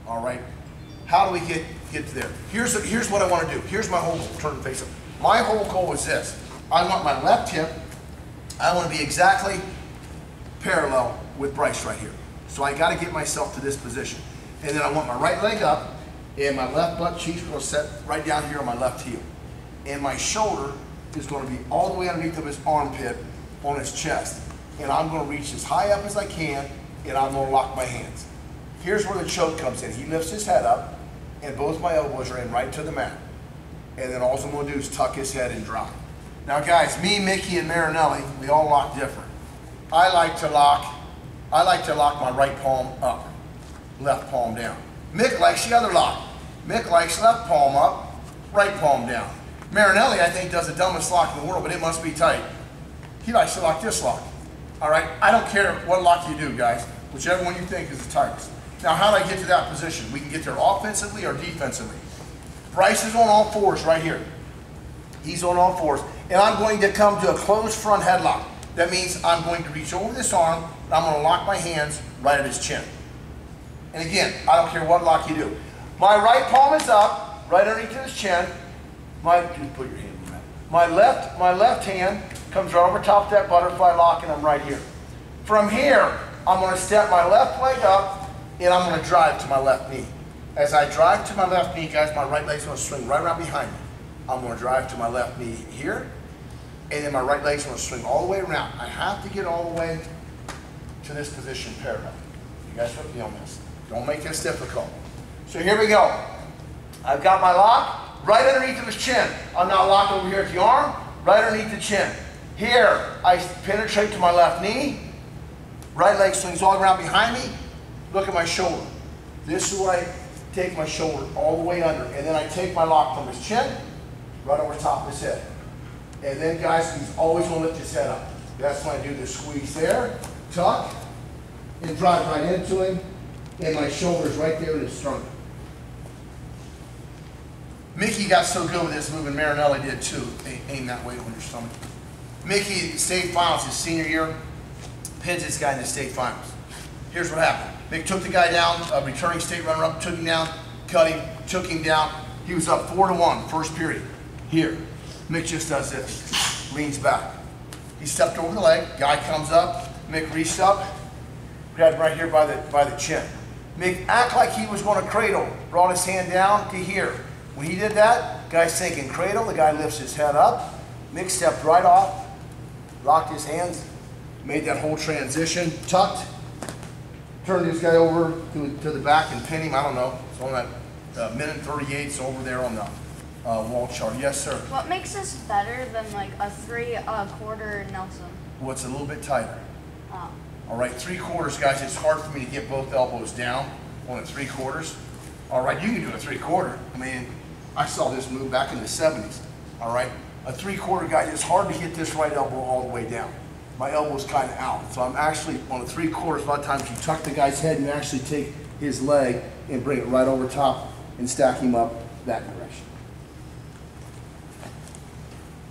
All right. How do we get to there? Here's what I want to do. Here's my whole goal. Turn and face up. My whole goal is this. I want my left hip. I want to be exactly parallel with Bryce right here. So I got to get myself to this position. And then I want my right leg up, and my left butt cheek's going to set right down here on my left heel. And my shoulder is going to be all the way underneath of his armpit on his chest. And I'm going to reach as high up as I can, and I'm going to lock my hands. Here's where the choke comes in. He lifts his head up, and both my elbows are in right to the mat. And then all I'm going to do is tuck his head and drop. Now guys, me, Mickey, and Marinelli, we all lock different. I like to lock my right palm up, left palm down. Mick likes the other lock. Mick likes left palm up, right palm down. Marinelli, I think, does the dumbest lock in the world, but it must be tight. He likes to lock this lock. All right, I don't care what lock you do, guys. Whichever one you think is the tightest. Now, how do I get to that position? We can get there offensively or defensively. Bryce is on all fours right here. He's on all fours. And I'm going to come to a closed front headlock. That means I'm going to reach over this arm, and I'm going to lock my hands right at his chin. And again, I don't care what lock you do. My right palm is up, right underneath his chin. Just put your hand on that. My left hand comes right over top of that butterfly lock, and I'm right here. From here, I'm going to step my left leg up, and I'm going to drive to my left knee. As I drive to my left knee, guys, my right leg's going to swing right around behind me. I'm going to drive to my left knee here, and then my right leg's going to swing all the way around. I have to get all the way to this position parallel. You guys with me on this? Don't make this difficult. So here we go. I've got my lock right underneath of his chin. I'm now locked over here at the arm, right underneath the chin. Here, I penetrate to my left knee. Right leg swings all around behind me. Look at my shoulder. This is where I take my shoulder all the way under, and then I take my lock from his chin, right over top of his head. And then, guys, he's always going to lift his head up. That's when I do the squeeze there, tuck, and drive right into him, and my shoulder's right there in his sternum. Mickey got so good with this move, and Marinelli did too. Aim that way on your stomach. Mickey, state finals his senior year, pins this guy in the state finals. Here's what happened. Mick took the guy down, a returning state runner-up, took him down, cut him, took him down. He was up 4-1 first period. Here, Mick just does this, leans back. He stepped over the leg, guy comes up, Mick reached up, grabbed right here by the chin. Mick acted like he was going to cradle, brought his hand down to here. When he did that, guy's thinking cradle, the guy lifts his head up, Mick stepped right off, locked his hands, made that whole transition, tucked, turned this guy over to the back and pin him. I don't know, it's on that minute 38 over there on the wall chart. Yes, sir. What makes this better than like a 3/4 Nelson? Well, it's a little bit tighter. Oh. All right, 3/4, guys. It's hard for me to get both elbows down on a 3/4. All right, you can do a 3/4. I mean, I saw this move back in the 70s. All right, a 3/4, guys. It's hard to get this right elbow all the way down. My elbow's kind of out, so I'm actually on a 3/4. A lot of times you tuck the guy's head and you actually take his leg and bring it right over top and stack him up that direction.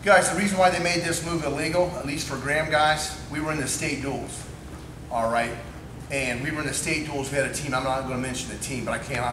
Guys, the reason why they made this move illegal, at least for Graham guys, we were in the state duels, all right? And we were in the state duels, we had a team, I'm not going to mention the team, but I can't.